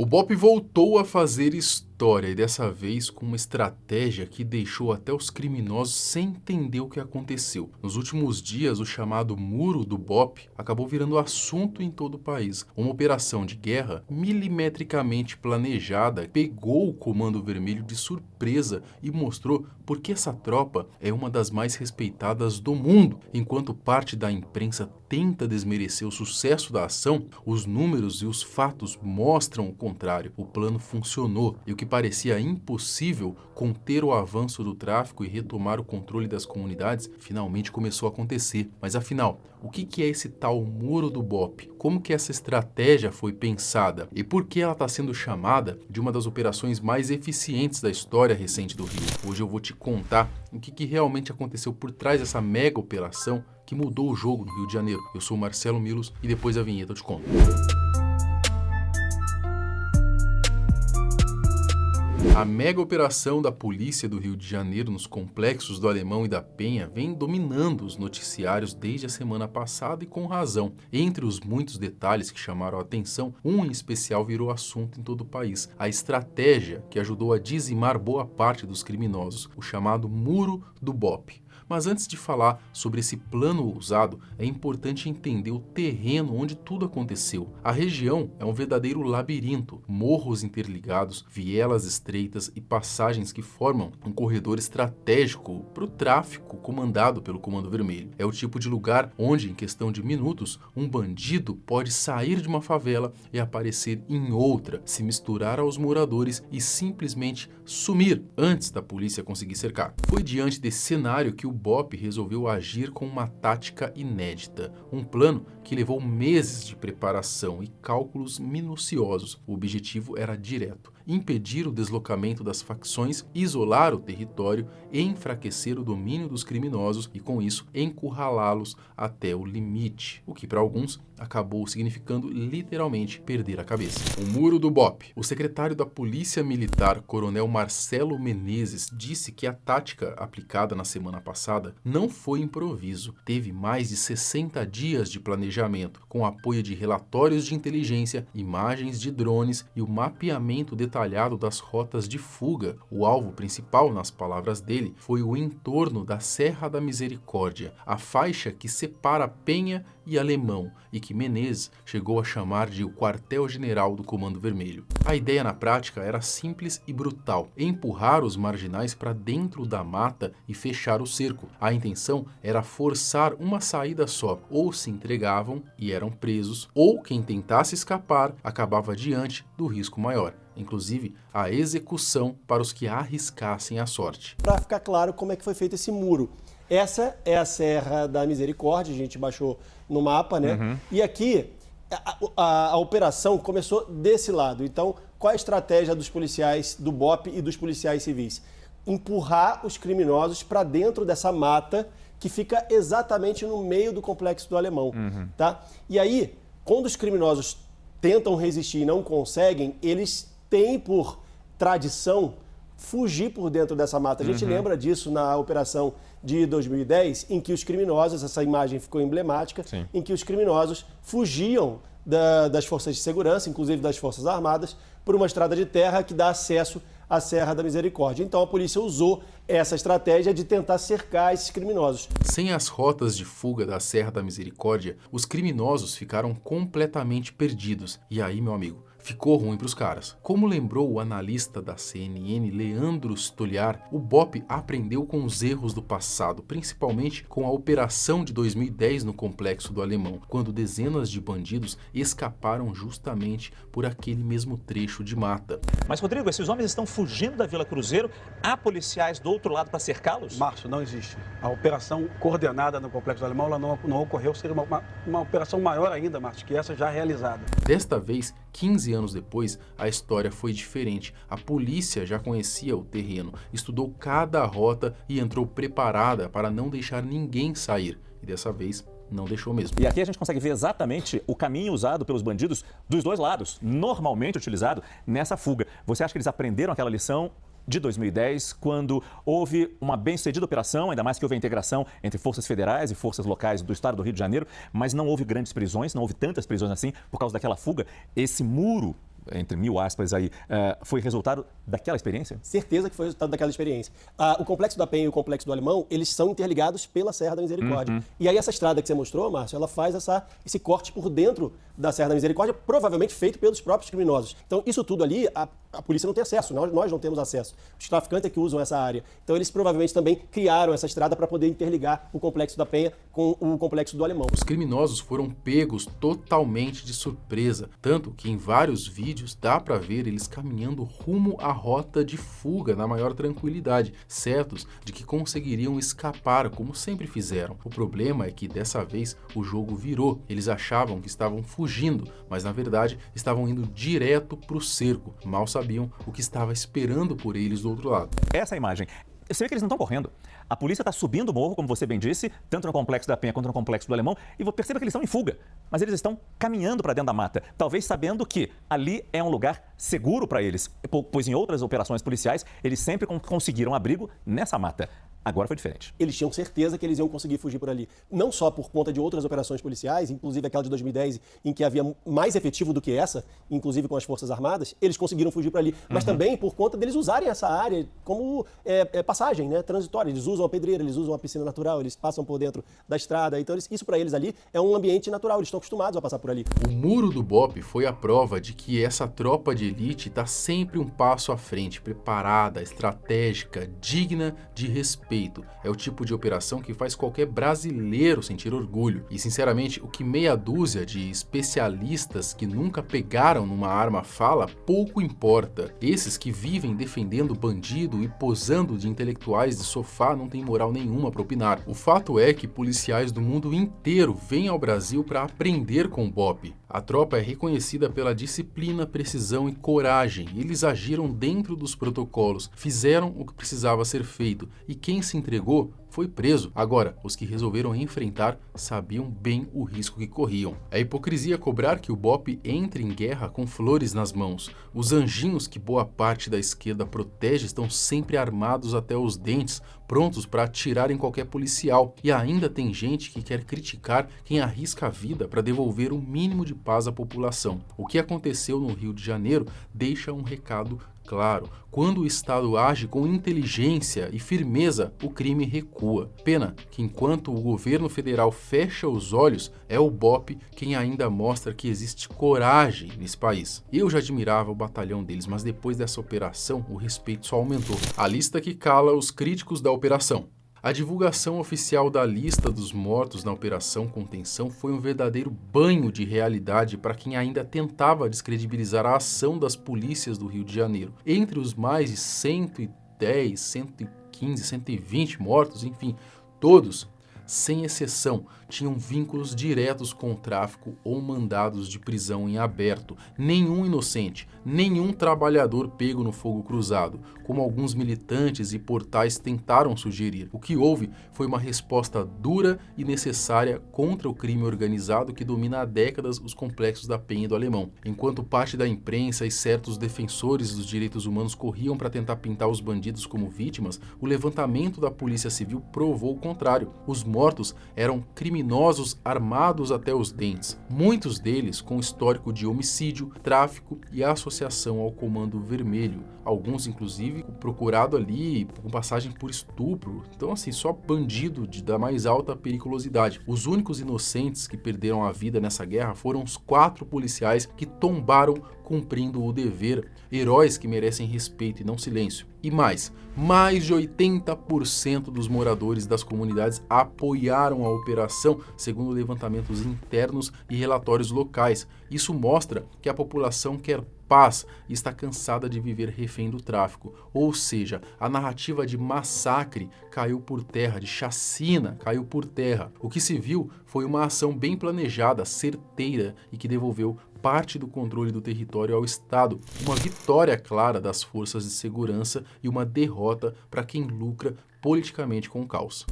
O BOPE voltou a fazer história e dessa vez com uma estratégia que deixou até os criminosos sem entender o que aconteceu. Nos últimos dias, o chamado Muro do BOPE acabou virando assunto em todo o país. Uma operação de guerra milimetricamente planejada pegou o Comando Vermelho de surpresa e mostrou por que essa tropa é uma das mais respeitadas do mundo. Enquanto parte da imprensa tenta desmerecer o sucesso da ação, os números e os fatos mostram o contrário. O plano funcionou e o que parecia impossível, conter o avanço do tráfico e retomar o controle das comunidades, finalmente começou a acontecer. Mas afinal, o que é esse tal Muro do BOPE? Como que essa estratégia foi pensada? E por que ela está sendo chamada de uma das operações mais eficientes da história recente do Rio? Hoje eu vou te contar o que realmente aconteceu por trás dessa mega operação que mudou o jogo no Rio de Janeiro. Eu sou o Marcelo Milos e depois da vinheta eu te conto. A mega operação da polícia do Rio de Janeiro nos complexos do Alemão e da Penha vem dominando os noticiários desde a semana passada e com razão. Entre os muitos detalhes que chamaram a atenção, um em especial virou assunto em todo o país. A estratégia que ajudou a dizimar boa parte dos criminosos, o chamado Muro do BOPE. Mas antes de falar sobre esse plano ousado, é importante entender o terreno onde tudo aconteceu. A região é um verdadeiro labirinto, morros interligados, vielas estreitas e passagens que formam um corredor estratégico para o tráfico comandado pelo Comando Vermelho. É o tipo de lugar onde, em questão de minutos, um bandido pode sair de uma favela e aparecer em outra, se misturar aos moradores e simplesmente sumir antes da polícia conseguir cercar. Foi diante desse cenário que o BOPE resolveu agir com uma tática inédita, um plano que levou meses de preparação e cálculos minuciosos. O objetivo era direto: impedir o deslocamento das facções, isolar o território, enfraquecer o domínio dos criminosos e, com isso, encurralá-los até o limite, o que para alguns acabou significando literalmente perder a cabeça. O Muro do BOPE. O secretário da Polícia Militar, Coronel Marcelo Menezes, disse que a tática aplicada na semana passada não foi improviso. Teve mais de 60 dias de planejamento, com apoio de relatórios de inteligência, imagens de drones e o mapeamento detalhado das rotas de fuga. O alvo principal, nas palavras dele, foi o entorno da Serra da Misericórdia, a faixa que separa Penha e Alemão, e que Menezes chegou a chamar de o quartel-general do Comando Vermelho. A ideia na prática era simples e brutal: empurrar os marginais para dentro da mata e fechar o cerco. A intenção era forçar uma saída só: ou se entregavam e eram presos, ou quem tentasse escapar acabava diante do risco maior, inclusive a execução para os que arriscassem a sorte. Para ficar claro como é que foi feito esse muro. Essa é a Serra da Misericórdia, a gente baixou no mapa, né? E aqui a operação começou desse lado. Então, qual a estratégia dos policiais do BOPE e dos policiais civis? Empurrar os criminosos para dentro dessa mata que fica exatamente no meio do complexo do Alemão, tá? E aí, quando os criminosos tentam resistir e não conseguem, eles têm por tradição fugir por dentro dessa mata. A gente lembra disso na operação de 2010, em que os criminosos, essa imagem ficou emblemática, em que os criminosos fugiam das forças de segurança, inclusive das Forças Armadas, por uma estrada de terra que dá acesso à Serra da Misericórdia. Então a polícia usou essa estratégia de tentar cercar esses criminosos. Sem as rotas de fuga da Serra da Misericórdia, os criminosos ficaram completamente perdidos. E aí, meu amigo, ficou ruim para os caras. Como lembrou o analista da CNN, Leandro Stoliar, o BOPE aprendeu com os erros do passado, principalmente com a operação de 2010 no Complexo do Alemão, quando dezenas de bandidos escaparam justamente por aquele mesmo trecho de mata. Mas, Rodrigo, esses homens estão fugindo da Vila Cruzeiro. Há policiais do outro lado para cercá-los? Márcio, não existe. A operação coordenada no Complexo do Alemão ela não ocorreu. Seria uma operação maior ainda, Márcio, que essa já realizada. Desta vez, 15 anos depois, a história foi diferente. A polícia já conhecia o terreno, estudou cada rota e entrou preparada para não deixar ninguém sair. E dessa vez, não deixou mesmo. E aqui a gente consegue ver exatamente o caminho usado pelos bandidos dos dois lados, normalmente utilizado nessa fuga. Você acha que eles aprenderam aquela lição de 2010, quando houve uma bem-sucedida operação, ainda mais que houve a integração entre forças federais e forças locais do estado do Rio de Janeiro, mas não houve grandes prisões, não houve tantas prisões assim por causa daquela fuga? Esse muro entre mil aspas aí, foi resultado daquela experiência? Certeza que foi resultado daquela experiência. O Complexo da Penha e o Complexo do Alemão, eles são interligados pela Serra da Misericórdia. E aí essa estrada que você mostrou, Márcio, ela faz esse corte por dentro da Serra da Misericórdia, provavelmente feito pelos próprios criminosos. Então, isso tudo ali, a polícia não tem acesso, nós não temos acesso. Os traficantes é que usam essa área. Então, eles provavelmente também criaram essa estrada para poder interligar o Complexo da Penha com o Complexo do Alemão. Os criminosos foram pegos totalmente de surpresa, tanto que em vários vídeos dá para ver eles caminhando rumo à rota de fuga na maior tranquilidade, certos de que conseguiriam escapar, como sempre fizeram. O problema é que dessa vez o jogo virou. Eles achavam que estavam fugindo, mas na verdade estavam indo direto para o cerco. Mal sabiam o que estava esperando por eles do outro lado. Essa imagem, você vê que eles não estão correndo. A polícia está subindo o morro, como você bem disse, tanto no Complexo da Penha quanto no Complexo do Alemão, e perceba que eles estão em fuga. Mas eles estão caminhando para dentro da mata, talvez sabendo que ali é um lugar seguro para eles, pois em outras operações policiais eles sempre conseguiram abrigo nessa mata. Agora foi diferente. Eles tinham certeza que eles iam conseguir fugir por ali. Não só por conta de outras operações policiais, inclusive aquela de 2010, em que havia mais efetivo do que essa, inclusive com as Forças Armadas, eles conseguiram fugir por ali. Mas também por conta deles usarem essa área como passagem, né, transitória. Eles usam a pedreira, eles usam a piscina natural, eles passam por dentro da estrada. Então isso para eles ali é um ambiente natural, eles estão acostumados a passar por ali. O Muro do BOPE foi a prova de que essa tropa de elite está sempre um passo à frente, preparada, estratégica, digna de respeito. É o tipo de operação que faz qualquer brasileiro sentir orgulho. E, sinceramente, o que meia dúzia de especialistas que nunca pegaram numa arma fala, pouco importa. Esses que vivem defendendo bandido e posando de intelectuais de sofá não têm moral nenhuma para opinar. O fato é que policiais do mundo inteiro vêm ao Brasil para aprender com o BOPE. A tropa é reconhecida pela disciplina, precisão e coragem. Eles agiram dentro dos protocolos, fizeram o que precisava ser feito e quem se entregou foi preso. Agora, os que resolveram enfrentar sabiam bem o risco que corriam. É hipocrisia cobrar que o BOPE entre em guerra com flores nas mãos. Os anjinhos que boa parte da esquerda protege estão sempre armados até os dentes, prontos para atirar em qualquer policial. E ainda tem gente que quer criticar quem arrisca a vida para devolver o mínimo de paz à população. O que aconteceu no Rio de Janeiro deixa um recado claro. Quando o Estado age com inteligência e firmeza, o crime recua. Pena que enquanto o governo federal fecha os olhos, é o BOPE quem ainda mostra que existe coragem nesse país. Eu já admirava o batalhão deles, mas depois dessa operação, o respeito só aumentou. A lista que cala os críticos da operação. A divulgação oficial da lista dos mortos na Operação Contenção foi um verdadeiro banho de realidade para quem ainda tentava descredibilizar a ação das polícias do Rio de Janeiro. Entre os mais de 110, 115, 120 mortos, enfim, todos, sem exceção, tinham vínculos diretos com o tráfico ou mandados de prisão em aberto. Nenhum inocente, nenhum trabalhador pego no fogo cruzado, como alguns militantes e portais tentaram sugerir. O que houve foi uma resposta dura e necessária contra o crime organizado que domina há décadas os complexos da Penha e do Alemão. Enquanto parte da imprensa e certos defensores dos direitos humanos corriam para tentar pintar os bandidos como vítimas, o levantamento da Polícia Civil provou o contrário. Os mortos eram criminosos armados até os dentes, muitos deles com histórico de homicídio, tráfico e associação ao Comando Vermelho, alguns inclusive procurado ali com passagem por estupro. Então assim, só bandido da mais alta periculosidade. Os únicos inocentes que perderam a vida nessa guerra foram os 4 policiais que tombaram cumprindo o dever, heróis que merecem respeito e não silêncio. E mais de 80% dos moradores das comunidades apoiaram a operação, segundo levantamentos internos e relatórios locais. Isso mostra que a população quer paz e está cansada de viver refém do tráfico. Ou seja, a narrativa de massacre caiu por terra, de chacina caiu por terra. O que se viu foi uma ação bem planejada, certeira e que devolveu parte do controle do território ao Estado, uma vitória clara das forças de segurança e uma derrota para quem lucra politicamente com o caos.